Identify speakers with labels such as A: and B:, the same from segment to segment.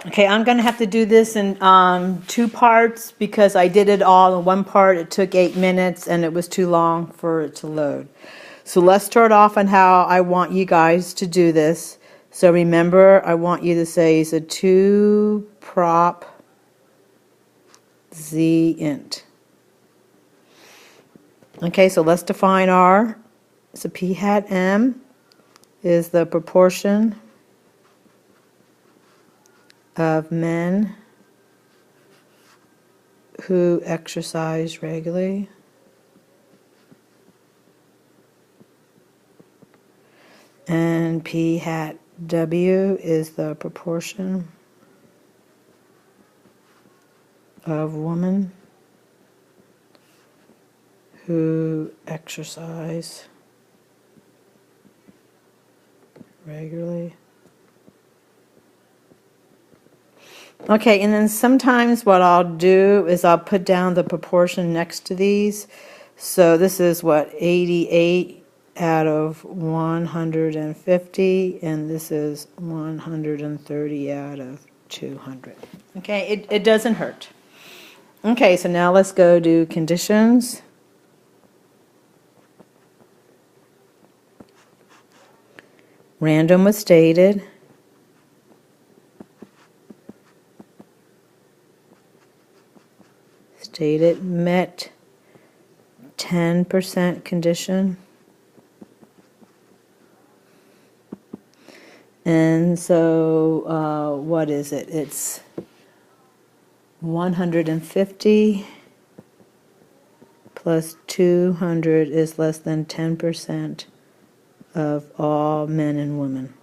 A: Okay, I'm going to have to do this in 2 parts because I did it all in one part. It took 8 minutes and it was too long for it to load. So let's start off on how I want you guys to do this. So remember, I want you to say it's a 2 prop z int. Okay, so let's define R. So p hat m is the proportion of men who exercise regularly. And p hat w is the proportion of women who exercise regularly. Okay, and then sometimes what I'll do is I'll put down the proportion next to these. So this is what, 88 out of 150, and this is 130 out of 200. Okay, it doesn't hurt. Okay, so now let's go to conditions. Random was stated. Stated met 10% condition. And so what is it? It's 150 plus 200 is less than 10% of all men and women.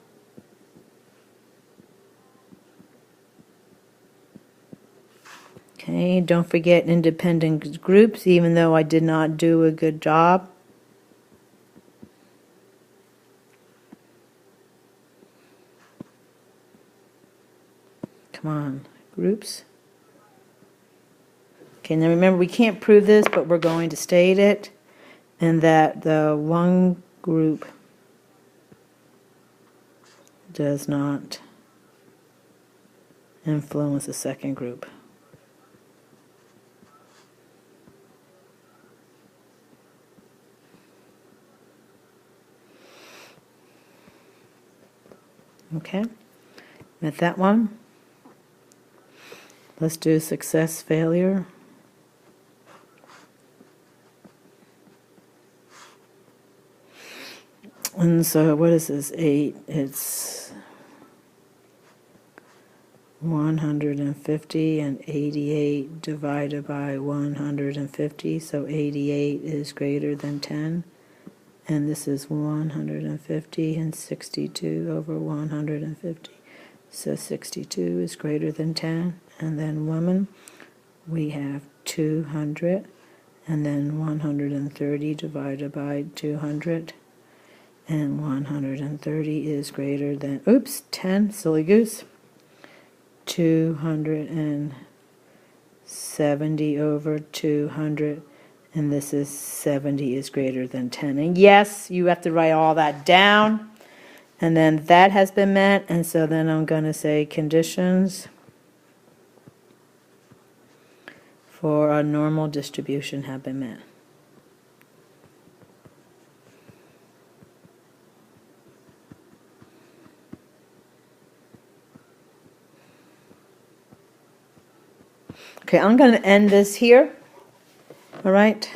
A: Okay, don't forget independent groups, even though I did not do a good job. Come on, groups. Okay, now remember we can't prove this, but we're going to state it, and that the one group does not influence the second group. Okay, with that one, let's do success, failure. And so what is this, 8? It's 150 and 88 divided by 150, so 88 is greater than 10. And this is 150 and 62 over 150. So 62 is greater than 10. And then women, we have 200. And then 130 divided by 200. And 130 is greater than, oops, 10, silly goose. 270 over 200. And this is 70 is greater than 10. And yes, you have to write all that down. And then that has been met. And so then I'm going to say conditions for a normal distribution have been met. Okay, I'm going to end this here. All right.